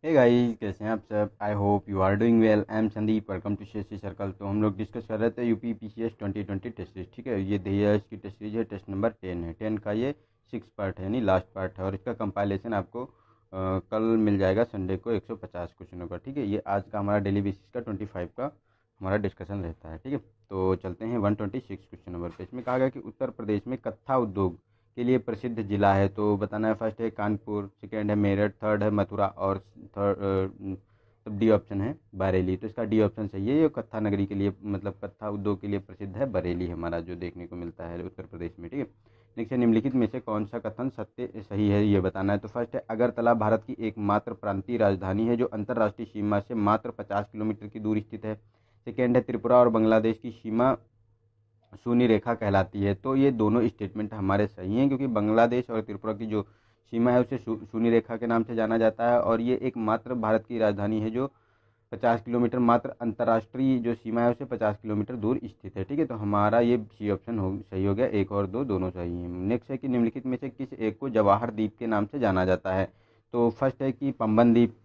Hey guys, कैसे हैं आप सब। I hope you are doing well. I am Sandeep, welcome to CSC circle. तो हम लोग डिस्कस कर रहे थे यूपी पीसीएस 2020 टेस्ट सीरीज। ठीक है, ये दिया इसकी टेस्ट सीरीज है, टेस्ट नंबर 10 है। 10 का ये 6 पार्ट है, यानी लास्ट पार्ट है। और इसका कंपाइलेशन आपको कल मिल जाएगा संडे को 150 क्वेश्चनों का। ठीक है, ये आज का हमारा डेली बेसिस का 25 का हमारा डिस्कशन रहता है। ठीक है, तो चलते हैं 126 क्वेश्चन नंबर पे। इसमें कहा गया कि उत्तर प्रदेश में कत्था उद्योग के लिए प्रसिद्ध जिला है। तो बताना है, फर्स्ट है कानपुर, सेकेंड है मेरठ, थर्ड है मथुरा और थर्ड तब डी ऑप्शन है बरेली। तो इसका डी ऑप्शन सही है। ये कत्था नगरी के लिए मतलब कत्था उद्योग के लिए प्रसिद्ध है बरेली, हमारा जो देखने को मिलता है उत्तर प्रदेश में। ठीक है, नेक्स्ट है निम्नलिखित में से कौन सा कथन सत्य सही है, ये बताना है। तो फर्स्ट है अगरतला भारत की एकमात्र प्रांतीय राजधानी है जो अंतर्राष्ट्रीय सीमा से मात्र 50 किलोमीटर की दूरी स्थित है। सेकेंड है त्रिपुरा और बांग्लादेश की सीमा शून्य रेखा कहलाती है। तो ये दोनों स्टेटमेंट हमारे सही हैं, क्योंकि बांग्लादेश और त्रिपुरा की जो सीमा है उसे शून्य रेखा के नाम से जाना जाता है। और ये एकमात्र भारत की राजधानी है जो 50 किलोमीटर, मात्र अंतर्राष्ट्रीय जो सीमा है उसे 50 किलोमीटर दूर स्थित है। ठीक है, तो हमारा ये सी ऑप्शन सही हो गया। एक और दो दोनों सही हैं। नेक्स्ट है कि निम्नलिखित में से किस एक को जवाहर द्वीप के नाम से जाना जाता है। तो फर्स्ट है कि पंबन द्वीप,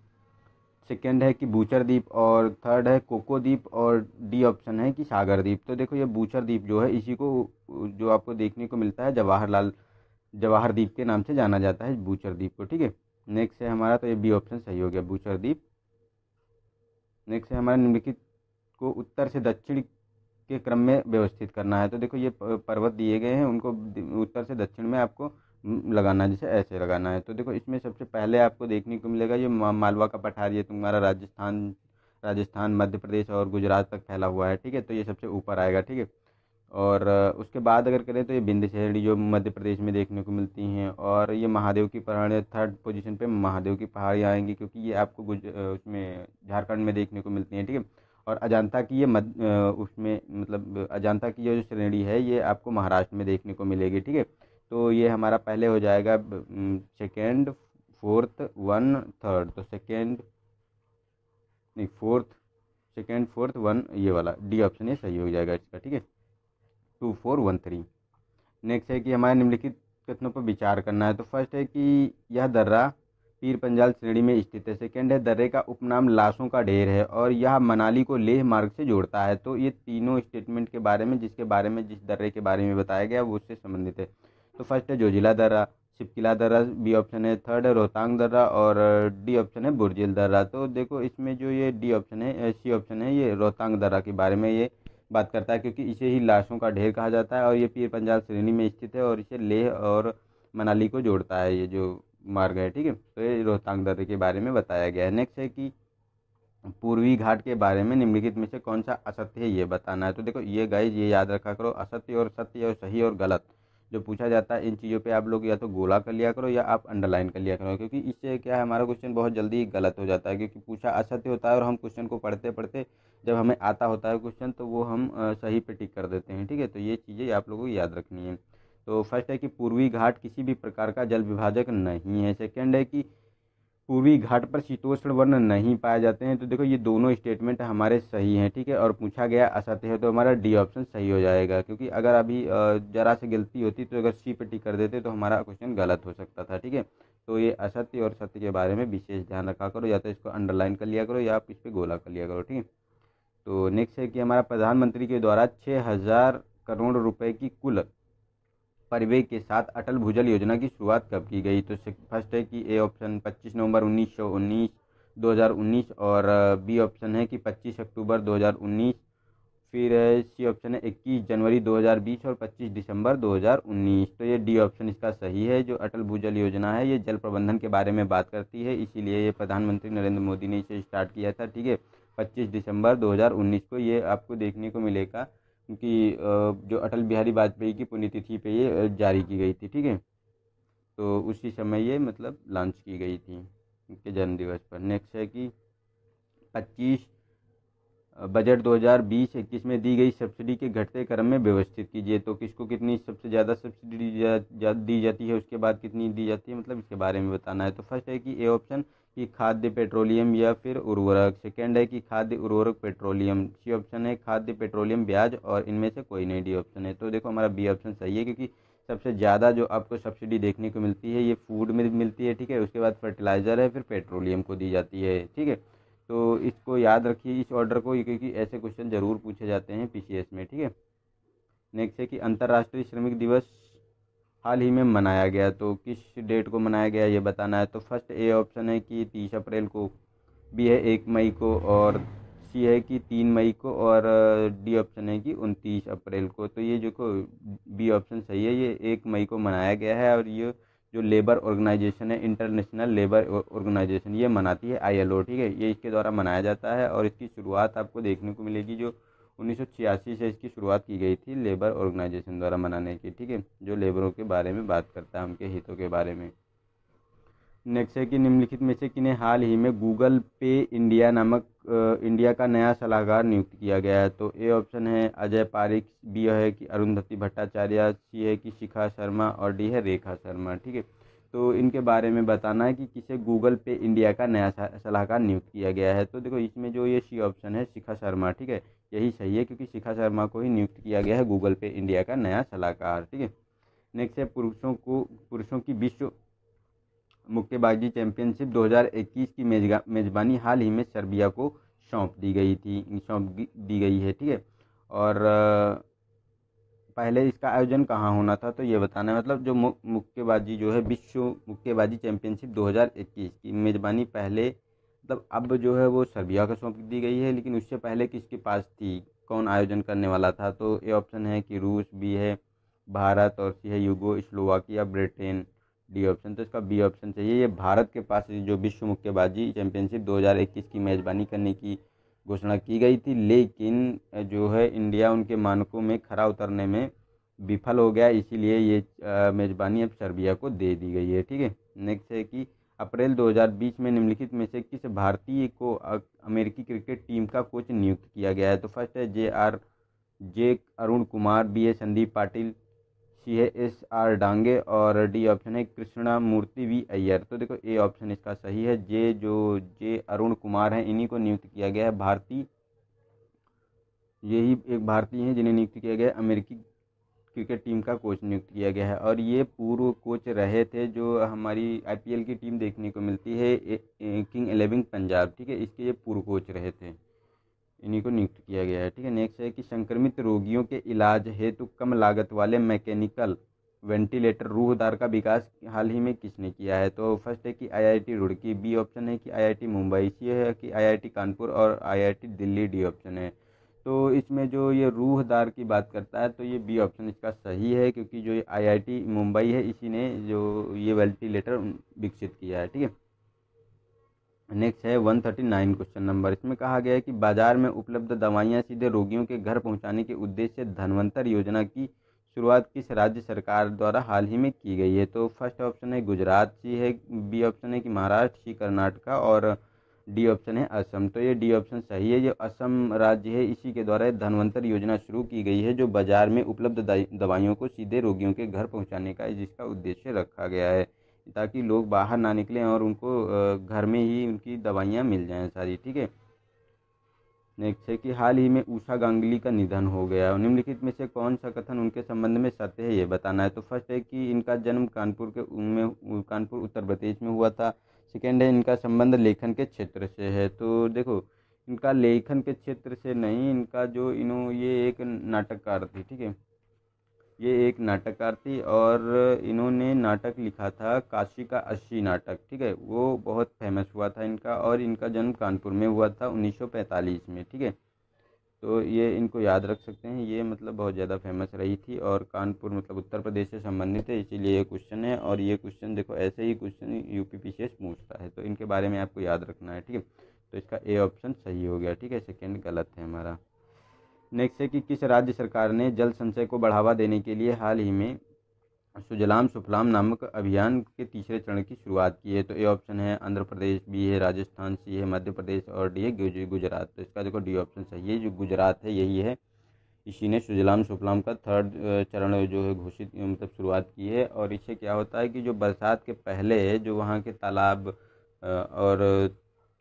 सेकेंड है कि बूचर द्वीप और थर्ड है कोको द्वीप और डी ऑप्शन है कि सागर द्वीप। तो देखो, ये बूचर द्वीप जो है इसी को जो आपको देखने को मिलता है जवाहर द्वीप के नाम से जाना जाता है, बूचर द्वीप को। ठीक है, नेक्स्ट है हमारा, तो ये बी ऑप्शन सही हो गया, बूचर द्वीप। नेक्स्ट है हमारा निम्नलिखित को उत्तर से दक्षिण के क्रम में व्यवस्थित करना है। तो देखो, ये पर्वत दिए गए हैं, उनको उत्तर से दक्षिण में आपको लगाना है, जैसे ऐसे लगाना है। तो देखो, इसमें सबसे पहले आपको देखने को मिलेगा ये मालवा का पठार, ये तुम्हारा राजस्थान मध्य प्रदेश और गुजरात तक फैला हुआ है। ठीक है, तो ये सबसे ऊपर आएगा। ठीक है, और उसके बाद अगर करें तो ये विंध्य श्रेणी जो मध्य प्रदेश में देखने को मिलती हैं। और ये महादेव की पहाड़ियाँ, थर्ड पोजीशन पे महादेव की पहाड़ियाँ आएंगी, क्योंकि ये आपको उसमें झारखंड में देखने को मिलती हैं। ठीक है, और अजंता की ये उसमें मतलब अजंता की ये जो श्रेणी है ये आपको महाराष्ट्र में देखने को मिलेगी। ठीक है, तो ये हमारा पहले हो जाएगा सेकेंड, फोर्थ, वन, थर्ड। तो सेकेंड नहीं, फोर्थ, सेकेंड, फोर्थ, वन, ये वाला डी ऑप्शन ये सही हो जाएगा इसका। ठीक है, 2413। नेक्स्ट है कि हमारे निम्नलिखित कथनों पर विचार करना है। तो फर्स्ट है कि यह दर्रा पीर पंजाल श्रेणी में स्थित है। सेकेंड है दर्रे का उपनाम लाशों का ढेर है और यह मनाली को लेह मार्ग से जोड़ता है। तो ये तीनों स्टेटमेंट के बारे में जिस दर्रे के बारे में बताया गया वो उससे संबंधित है। तो फर्स्ट है जोजिला दर्रा, शिपकिला दर्रा बी ऑप्शन है, थर्ड है रोहतांग दर्रा और डी ऑप्शन है बुर्जिल दर्रा। तो देखो, इसमें जो ये डी ऑप्शन है, सी ऑप्शन है, ये रोहतांग दर्रा के बारे में ये बात करता है, क्योंकि इसे ही लाशों का ढेर कहा जाता है और ये पीर पंजाल श्रेणी में स्थित है और इसे लेह और मनाली को जोड़ता है, ये जो मार्ग है। ठीक है, तो ये रोहतांग दर्रे के बारे में बताया गया है। नेक्स्ट है कि पूर्वी घाट के बारे में निम्नलिखित में से कौन सा असत्य है, ये बताना है। तो देखो, ये गाइज ये याद रखा करो, असत्य और सत्य और सही और गलत जो पूछा जाता है इन चीज़ों पे आप लोग या तो गोला कर लिया करो या आप अंडरलाइन कर लिया करो, क्योंकि इससे क्या है, हमारा क्वेश्चन बहुत जल्दी गलत हो जाता है, क्योंकि पूछा असत्य होता है और हम क्वेश्चन को पढ़ते पढ़ते जब हमें आता होता है क्वेश्चन तो वो हम सही पे टिक कर देते हैं। ठीक है, तो ये चीज़ें आप लोगों को याद रखनी है। तो फर्स्ट है कि पूर्वी घाट किसी भी प्रकार का जल विभाजक नहीं है। सेकेंड है कि पूर्वी घाट पर शीतोष्ण वर्ण नहीं पाए जाते हैं। तो देखो, ये दोनों स्टेटमेंट हमारे सही हैं। ठीक है, और पूछा गया असत्य है, तो हमारा डी ऑप्शन सही हो जाएगा, क्योंकि अगर अभी जरा से गलती होती तो अगर सी पे टिक कर देते तो हमारा क्वेश्चन गलत हो सकता था। ठीक है, तो ये असत्य और सत्य के बारे में विशेष ध्यान रखा करो, या तो इसको अंडरलाइन कर लिया करो या आप इस पर गोला कर लिया करो। ठीक है, तो नेक्स्ट है कि हमारा प्रधानमंत्री के द्वारा 6,000 करोड़ रुपए की कुल परिव्यय के साथ अटल भूजल योजना की शुरुआत कब की गई। तो फर्स्ट है कि ए ऑप्शन 25 नवंबर 2019 और बी ऑप्शन है कि 25 अक्टूबर 2019। फिर सी ऑप्शन है 21 जनवरी 2020 और 25 दिसंबर 2019। तो ये डी ऑप्शन इसका सही है। जो अटल भूजल योजना है ये जल प्रबंधन के बारे में बात करती है, इसीलिए ये प्रधानमंत्री नरेंद्र मोदी ने इसे स्टार्ट किया था। ठीक है, 25 दिसंबर 2019 को ये आपको देखने को मिलेगा, क्योंकि जो अटल बिहारी वाजपेयी की पुण्यतिथि पे ये जारी की गई थी। ठीक है, तो उसी समय ये मतलब लॉन्च की गई थी उनके जन्म दिवस पर। नेक्स्ट है कि 25 बजट 2020-21 में दी गई सब्सिडी के घटते क्रम में व्यवस्थित कीजिए। तो किसको कितनी सबसे ज़्यादा सब्सिडी दी जाती है, उसके बाद कितनी दी जाती है, मतलब इसके बारे में बताना है। तो फर्स्ट है कि ए ऑप्शन कि खाद्य पेट्रोलियम या फिर उर्वरक। सेकंड है कि खाद्य उर्वरक पेट्रोलियम। सी ऑप्शन है खाद्य पेट्रोलियम ब्याज और इनमें से कोई नहीं, डी ऑप्शन है। तो देखो, हमारा बी ऑप्शन सही है, क्योंकि सबसे ज़्यादा जो आपको सब्सिडी देखने को मिलती है ये फूड में मिलती है, ठीक है। उसके बाद फर्टिलाइज़र है, फिर पेट्रोलियम को दी जाती है, ठीक है। तो इसको याद रखिए इस ऑर्डर को, क्योंकि ऐसे क्वेश्चन ज़रूर पूछे जाते हैं पीसीएस में, ठीक है। नेक्स्ट है कि अंतर्राष्ट्रीय श्रमिक दिवस हाल ही में मनाया गया, तो किस डेट को मनाया गया ये बताना है। तो फर्स्ट ए ऑप्शन है कि 30 अप्रैल को, बी है 1 मई को, और सी है कि 3 मई को, और डी ऑप्शन है कि 29 अप्रैल को। तो ये जो को बी ऑप्शन सही है, ये 1 मई को मनाया गया है। और ये जो लेबर ऑर्गेनाइजेशन है, इंटरनेशनल लेबर ऑर्गेनाइजेशन, ये मनाती है आईएलओ, ठीक है। ये इसके द्वारा मनाया जाता है और इसकी शुरुआत आपको देखने को मिलेगी जो 1986 से इसकी शुरुआत की गई थी लेबर ऑर्गेनाइजेशन द्वारा मनाने की, ठीक है, जो लेबरों के बारे में बात करता है, उनके हितों के बारे में। नेक्स्ट है कि निम्नलिखित में से किन्हें हाल ही में गूगल पे इंडिया नामक इंडिया का नया सलाहकार नियुक्त किया गया है। तो ए ऑप्शन है अजय पारिक, बी है कि अरुंधति भट्टाचार्य, सी है कि शिखा शर्मा, और डी है रेखा शर्मा, ठीक है। तो इनके बारे में बताना है कि किसे गूगल पे इंडिया का नया सलाहकार नियुक्त किया गया है। तो देखो इसमें जो ये सी ऑप्शन है शिखा शर्मा, ठीक है, यही सही है, क्योंकि शिखा शर्मा को ही नियुक्त किया गया है गूगल पे इंडिया का नया सलाहकार, ठीक है। नेक्स्ट है पुरुषों की विश्व मुक्केबाजी चैंपियनशिप 2021 की मेजबानी हाल ही में सर्बिया को सौंप दी गई है, ठीक है। और पहले इसका आयोजन कहाँ होना था, तो ये बताना है। मतलब जो मुक्केबाजी जो है विश्व मुक्केबाजी चैंपियनशिप 2021 की मेजबानी पहले, मतलब अब जो है वो सर्बिया को सौंप दी गई है, लेकिन उससे पहले किसके पास थी, कौन आयोजन करने वाला था। तो ए ऑप्शन है कि रूस, बी है भारत, और सी है यूगोस्लोवाकिया, ब्रिटेन, डी ऑप्शन। तो इसका बी ऑप्शन चाहिए, ये भारत के पास जो विश्व मुक्केबाजी चैंपियनशिप 2021 की मेज़बानी करने की घोषणा की गई थी, लेकिन जो है इंडिया उनके मानकों में खरा उतरने में विफल हो गया, इसीलिए ये मेज़बानी अब सर्बिया को दे दी गई है, ठीक है। नेक्स्ट है कि अप्रैल 2020 में निम्नलिखित में से किस भारतीय को अमेरिकी क्रिकेट टीम का कोच नियुक्त किया गया है। तो फर्स्ट है जे अरुण कुमार, बी है संदीप पाटिल, सी है SR डांगे, और डी ऑप्शन है कृष्णा मूर्ति वी अय्यर। तो देखो ए ऑप्शन इसका सही है, जे अरुण कुमार हैं, इन्हीं को नियुक्त किया गया है भारतीय, यही एक भारतीय हैं जिन्हें नियुक्त किया गया है, अमेरिकी क्रिकेट टीम का कोच नियुक्त किया गया है। और ये पूर्व कोच रहे थे जो हमारी IPL की टीम देखने को मिलती है किंग 11 पंजाब, ठीक है, इसके ये पूर्व कोच रहे थे, इन्हीं को नियुक्त किया गया है, ठीक है। नेक्स्ट है कि संक्रमित रोगियों के इलाज हेतु कम लागत वाले मैकेनिकल वेंटिलेटर रूहदार का विकास हाल ही में किसने किया है। तो फर्स्ट है कि IIT रुड़की, बी ऑप्शन है कि IIT मुंबई, सी है कि IIT कानपुर, और IIT दिल्ली, डी ऑप्शन है। तो इसमें जो ये रूहदार की बात करता है, तो ये बी ऑप्शन इसका सही है, क्योंकि जो IIT मुंबई है इसी ने जो ये वेंटिलेटर विकसित किया है, ठीक है। नेक्स्ट है 139 क्वेश्चन नंबर, इसमें कहा गया है कि बाजार में उपलब्ध दवाइयाँ सीधे रोगियों के घर पहुंचाने के उद्देश्य से धन्वंतर योजना की शुरुआत किस राज्य सरकार द्वारा हाल ही में की गई है। तो फर्स्ट ऑप्शन है गुजरात, सी है बी ऑप्शन है कि महाराष्ट्र, सी कर्नाटका, और डी ऑप्शन है असम। तो ये डी ऑप्शन सही है, जो असम राज्य है इसी के द्वारा धन्वंतर योजना शुरू की गई है, जो बाजार में उपलब्ध दवाइयों को सीधे रोगियों के घर पहुँचाने का है, जिसका उद्देश्य रखा गया है, ताकि लोग बाहर ना निकलें और उनको घर में ही उनकी दवाइयाँ मिल जाएं सारी, ठीक है। नेक्स्ट है कि हाल ही में उषा गांगुली का निधन हो गया, निम्नलिखित में से कौन सा कथन उनके संबंध में सत्य है ये बताना है। तो फर्स्ट है कि इनका जन्म कानपुर उत्तर प्रदेश में हुआ था। सेकेंड है इनका संबंध लेखन के क्षेत्र से है। तो देखो इनका लेखन के क्षेत्र से नहीं, इनका जो ये एक नाटककार थी, ठीक है, ये एक नाटककार थी, और इन्होंने नाटक लिखा था काशी का 80 नाटक, ठीक है, वो बहुत फेमस हुआ था इनका, और इनका जन्म कानपुर में हुआ था 1945 में, ठीक है। तो ये इनको याद रख सकते हैं, ये मतलब बहुत ज़्यादा फेमस रही थी, और कानपुर मतलब उत्तर प्रदेश से संबंधित है, इसीलिए ये क्वेश्चन है। और ये क्वेश्चन देखो ऐसे ही क्वेश्चन UPPCS पूछता है, तो इनके बारे में आपको याद रखना है, ठीक है। तो इसका ए ऑप्शन सही हो गया, ठीक है, सेकेंड गलत है हमारा। नेक्स्ट है कि किस राज्य सरकार ने जल संचय को बढ़ावा देने के लिए हाल ही में सुजलाम सुफलाम नामक अभियान के तीसरे चरण की शुरुआत की है। तो ए ऑप्शन है आंध्र प्रदेश, बी है राजस्थान, सी है मध्य प्रदेश, और डी है गुजरात। तो इसका देखो डी ऑप्शन सही है, जो गुजरात है यही है, इसी ने सुजलाम सुफलाम का थर्ड चरण जो है घोषित मतलब शुरुआत की है। और इससे क्या होता है कि जो बरसात के पहले जो वहाँ के तालाब और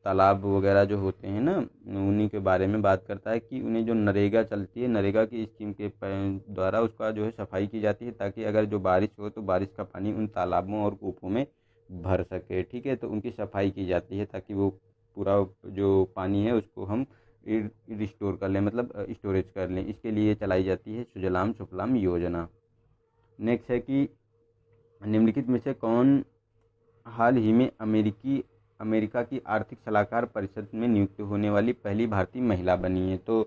तालाब वगैरह जो होते हैं ना, उन्हीं के बारे में बात करता है कि उन्हें जो नरेगा चलती है, नरेगा की स्कीम के द्वारा उसका जो है सफाई की जाती है, ताकि अगर जो बारिश हो तो बारिश का पानी उन तालाबों और कूपों में भर सके। ठीक है, तो उनकी सफाई की जाती है ताकि वो पूरा जो पानी है उसको हम रिस्टोर कर लें, मतलब स्टोरेज कर लें। इसके लिए चलाई जाती है सुजलाम सुफलाम योजना। नेक्स्ट है कि निम्नलिखित में से कौन हाल ही में अमेरिका की आर्थिक सलाहकार परिषद में नियुक्त होने वाली पहली भारतीय महिला बनी है। तो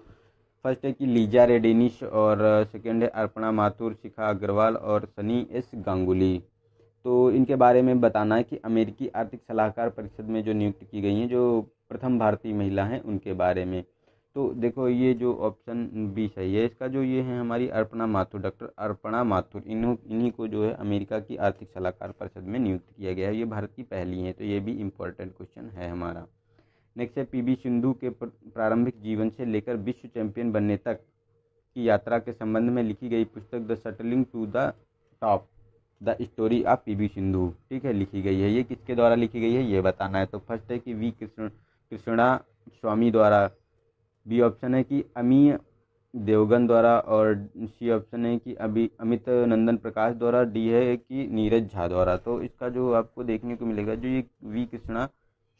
फर्स्ट है कि लीजा रेडेनिश, और सेकंड है अर्पणा माथुर, शिखा अग्रवाल और सनी एस गांगुली। तो इनके बारे में बताना है कि अमेरिकी आर्थिक सलाहकार परिषद में जो नियुक्त की गई हैं, जो प्रथम भारतीय महिला हैं, उनके बारे में। तो देखो ये जो ऑप्शन बी सही है इसका, जो ये है हमारी अर्पणा माथुर, डॉक्टर अर्पणा माथुर, इन्हीं को जो है अमेरिका की आर्थिक सलाहकार परिषद में नियुक्त किया गया है। ये भारत की पहली हैं, तो ये भी इम्पोर्टेंट क्वेश्चन है हमारा। नेक्स्ट है पीवी सिंधु के प्रारंभिक जीवन से लेकर विश्व चैंपियन बनने तक की यात्रा के संबंध में लिखी गई पुस्तक the shuttling to the top, the story of PV Sindhu, ठीक है, लिखी गई है। ये किसके द्वारा लिखी गई है ये बताना है। तो फर्स्ट है कि वी कृष्णा स्वामी द्वारा, बी ऑप्शन है कि अमीय देवगन द्वारा, और सी ऑप्शन है कि अमित नंदन प्रकाश द्वारा, डी है कि नीरज झा द्वारा। तो इसका जो आपको देखने को मिलेगा, जो ये वी कृष्णा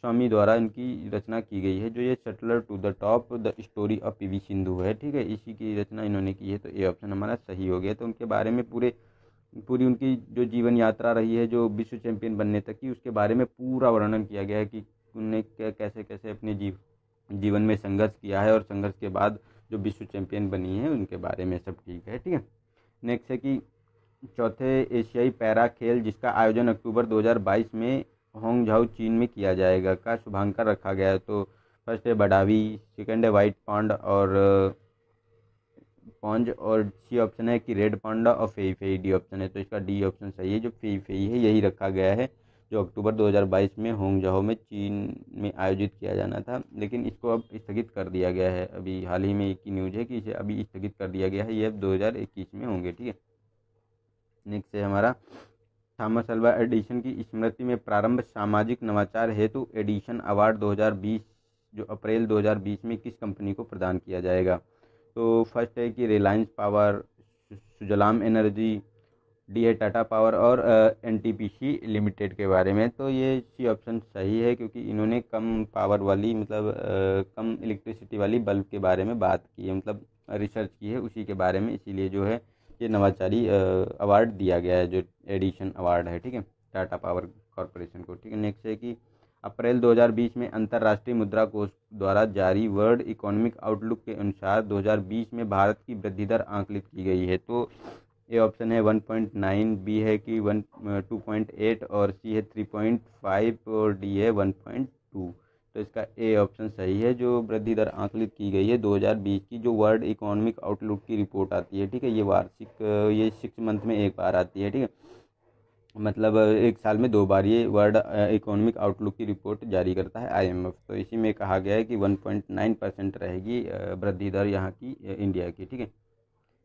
स्वामी द्वारा इनकी रचना की गई है, जो ये shuttler to the top the story of PV Sindhu है, ठीक है, इसी की रचना इन्होंने की है। तो ये ऑप्शन हमारा सही हो गया। तो उनके बारे में पूरी उनकी जो जीवन यात्रा रही है, जो विश्व चैंपियन बनने तक की, उसके बारे में पूरा वर्णन किया गया है कि उन्होंने कैसे कैसे अपने जीवन में संघर्ष किया है, और संघर्ष के बाद जो विश्व चैंपियन बनी है उनके बारे में सब ठीक है। ठीक है, नेक्स्ट है कि चौथे एशियाई पैरा खेल जिसका आयोजन अक्टूबर 2022 में होंगझाओ चीन में किया जाएगा का शुभांकर रखा गया है। तो फर्स्ट है बडावी, सेकंड है वाइट पांड और सी ऑप्शन है कि रेड पांडा, और फेई फेई डी ऑप्शन है। तो इसका डी ऑप्शन सही है, जो फेई फेई है यही रखा गया है, जो अक्टूबर 2022 में होंगझाओ में चीन में आयोजित किया जाना था, लेकिन इसको अब स्थगित कर दिया गया है। अभी हाल ही में एक ही न्यूज़ है कि इसे अभी स्थगित कर दिया गया है, ये अब 2021 में होंगे। ठीक है, नेक्स्ट है हमारा थॉमस अल्वा एडिसन की स्मृति में प्रारंभ सामाजिक नवाचार हेतु एडिसन अवार्ड 2020 जो अप्रैल 2020 में किस कंपनी को प्रदान किया जाएगा। तो फर्स्ट है कि Reliance power, Sujalam energy, D है टाटा पावर, और एनटीपीसी लिमिटेड के बारे में। तो ये सी ऑप्शन सही है, क्योंकि इन्होंने कम पावर वाली, मतलब कम इलेक्ट्रिसिटी वाली बल्ब के बारे में बात की है, मतलब रिसर्च की है उसी के बारे में, इसीलिए जो है ये नवाचारी अवार्ड दिया गया है, जो एडिशन अवार्ड है। ठीक है, टाटा पावर कॉरपोरेशन को। ठीक है, नेक्स्ट है कि अप्रैल 2020 में अंतर्राष्ट्रीय मुद्रा कोष द्वारा जारी वर्ल्ड इकोनॉमिक आउटलुक के अनुसार 2020 में भारत की वृद्धि दर आंकलित की गई है। तो ए ऑप्शन है 1.9, बी है कि 2.8, और सी है 3.5, और डी है 1.2। तो इसका ए ऑप्शन सही है, जो वृद्धि दर आंकलित की गई है 2020 की, जो वर्ल्ड इकोनॉमिक आउटलुक की रिपोर्ट आती है। ठीक है, ये वार्षिक, ये 6 मंथ में एक बार आती है। ठीक है, मतलब एक साल में 2 बार ये वर्ल्ड इकोनॉमिक आउटलुक की रिपोर्ट जारी करता है IMF। तो इसी में कहा गया है कि 1.9% रहेगी वृद्धि दर यहाँ की, इंडिया की। ठीक है,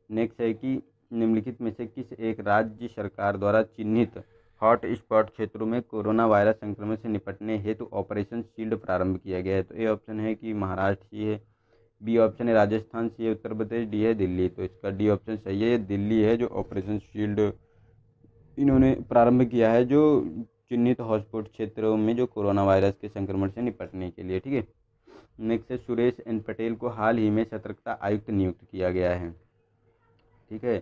नेक्स्ट है कि निम्नलिखित में से किस एक राज्य सरकार द्वारा चिन्हित हॉट स्पॉट क्षेत्रों में कोरोना वायरस संक्रमण से निपटने हेतु ऑपरेशन शील्ड प्रारंभ किया गया है। तो ए ऑप्शन है कि महाराष्ट्र, सी है, बी ऑप्शन है राजस्थान, सी है उत्तर प्रदेश, डी है दिल्ली। तो इसका डी ऑप्शन सही है, ये दिल्ली है जो ऑपरेशन शील्ड इन्होंने प्रारंभ किया है, जो चिन्हित हॉटस्पॉट क्षेत्रों में जो कोरोना वायरस के संक्रमण से निपटने के लिए। ठीक है, नेक्स्ट है सुरेश एन पटेल को हाल ही में सतर्कता आयुक्त नियुक्त किया गया है। ठीक है,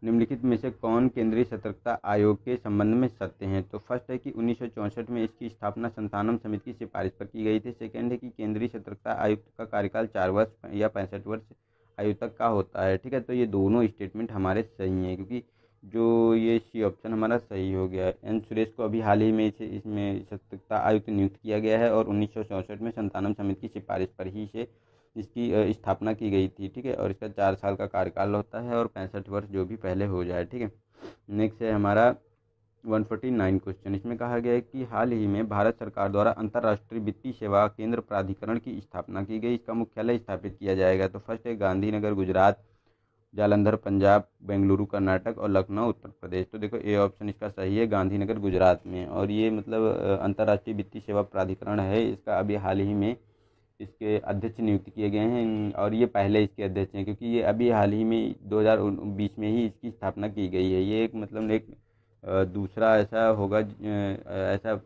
निम्नलिखित में से कौन केंद्रीय सतर्कता आयोग के संबंध में सत्य हैं। तो फर्स्ट है कि 1964 में इसकी स्थापना संतानम समिति की सिफारिश पर की गई थी। सेकंड है कि केंद्रीय सतर्कता आयुक्त का कार्यकाल 4 वर्ष या 65 वर्ष आयु तक का होता है। ठीक है, तो ये दोनों स्टेटमेंट हमारे सही हैं, क्योंकि जो ये सी ऑप्शन हमारा सही हो गया है। एन सुरेश को अभी हाल ही में इसमें सतर्कता आयुक्त नियुक्त किया गया है, और 1964 में संतानम समिति की सिफारिश पर ही से इसकी स्थापना की गई थी। ठीक है, और इसका 4 साल का कार्यकाल होता है, और 65 वर्ष जो भी पहले हो जाए। ठीक है, नेक्स्ट है हमारा 149 क्वेश्चन। इसमें कहा गया है कि हाल ही में भारत सरकार द्वारा अंतर्राष्ट्रीय वित्तीय सेवा केंद्र प्राधिकरण की स्थापना की गई, इसका मुख्यालय स्थापित किया जाएगा। तो फर्स्ट है गांधीनगर गुजरात, जालंधर पंजाब, बेंगलुरु कर्नाटक और लखनऊ उत्तर प्रदेश। तो देखो ए ऑप्शन इसका सही है, गांधीनगर गुजरात में। और ये मतलब अंतर्राष्ट्रीय वित्तीय सेवा प्राधिकरण है, इसका अभी हाल ही में इसके अध्यक्ष नियुक्त किए गए हैं, और ये पहले इसके अध्यक्ष हैं, क्योंकि ये अभी हाल ही में 2020 में ही इसकी स्थापना की गई है। ये एक मतलब एक दूसरा ऐसा होगा, ऐसा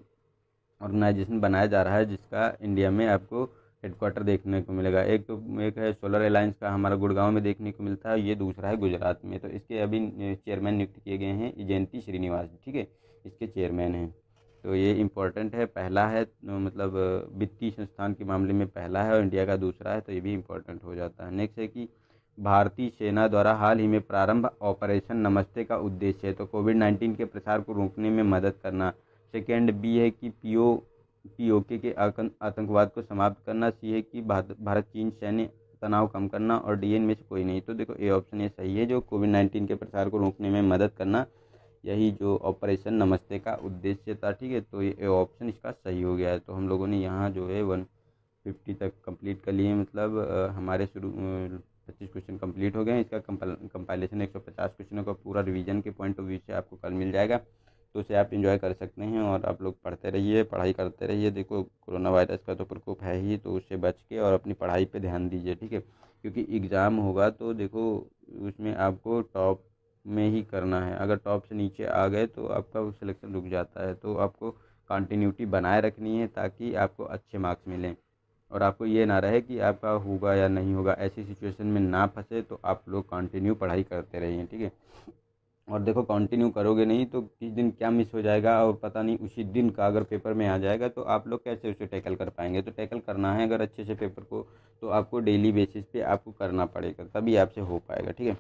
ऑर्गेनाइजेशन बनाया जा रहा है जिसका इंडिया में आपको हेडक्वार्टर देखने को मिलेगा। एक तो एक है सोलर अलायंस का, हमारा गुड़गांव में देखने को मिलता है, ये दूसरा है गुजरात में। तो इसके अभी चेयरमैन नियुक्त किए गए हैं जयंती श्रीनिवास, ठीक है, इसके चेयरमैन हैं। तो ये इम्पोर्टेंट है, पहला है मतलब वित्तीय संस्थान के मामले में पहला है और इंडिया का दूसरा है, तो ये भी इम्पोर्टेंट हो जाता है। नेक्स्ट है कि भारतीय सेना द्वारा हाल ही में प्रारंभ ऑपरेशन नमस्ते का उद्देश्य है, तो कोविड-19 के प्रसार को रोकने में मदद करना। सेकेंड बी है कि पीओके के आतंकवाद को समाप्त करना। सी है कि भारत चीन सैन्य तनाव कम करना। और डी में से कोई नहीं। तो देखो ए ऑप्शन ये सही है, जो कोविड-19 के प्रसार को रोकने में मदद करना, यही जो ऑपरेशन नमस्ते का उद्देश्य था, ठीक है। तो ये ऑप्शन इसका सही हो गया है। तो हम लोगों ने यहाँ जो है 150 तक कंप्लीट कर लिए, मतलब हमारे शुरू 25 क्वेश्चन कंप्लीट हो गए हैं। इसका कंपाइलेशन 150 क्वेश्चनों का पूरा रिवीजन के पॉइंट ऑफ व्यू से आपको कल मिल जाएगा, तो उसे आप एंजॉय कर सकते हैं। और आप लोग पढ़ते रहिए, पढ़ाई करते रहिए। देखो कोरोना वायरस का तो प्रकोप है ही, तो उससे बच के और अपनी पढ़ाई पे ध्यान दीजिए, ठीक है। क्योंकि एग्ज़ाम होगा तो देखो उसमें आपको टॉप में ही करना है। अगर टॉप से नीचे आ गए तो आपका सिलेक्शन रुक जाता है। तो आपको कंटिन्यूटी बनाए रखनी है ताकि आपको अच्छे मार्क्स मिलें, और आपको ये ना रहे कि आपका होगा या नहीं होगा। ऐसी सिचुएशन में ना फंसे, तो आप लोग कंटिन्यू पढ़ाई करते रहिए, ठीक है। और देखो कंटिन्यू करोगे नहीं तो किस दिन क्या मिस हो जाएगा और पता नहीं, उसी दिन का अगर पेपर में आ जाएगा तो आप लोग कैसे उसे टैकल कर पाएंगे। तो टैकल करना है अगर अच्छे से पेपर को, तो आपको डेली बेसिस पे आपको करना पड़ेगा, तभी आपसे हो पाएगा, ठीक है।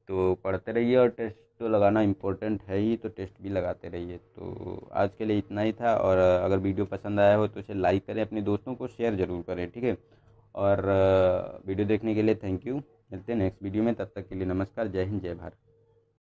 तो पढ़ते रहिए, और टेस्ट तो लगाना इम्पोर्टेंट है ही, तो टेस्ट भी लगाते रहिए। तो आज के लिए इतना ही था, और अगर वीडियो पसंद आया हो तो इसे लाइक करें, अपने दोस्तों को शेयर ज़रूर करें, ठीक है। और वीडियो देखने के लिए थैंक यू। मिलते हैं नेक्स्ट वीडियो में, तब तक के लिए नमस्कार, जय हिंद, जय भारत।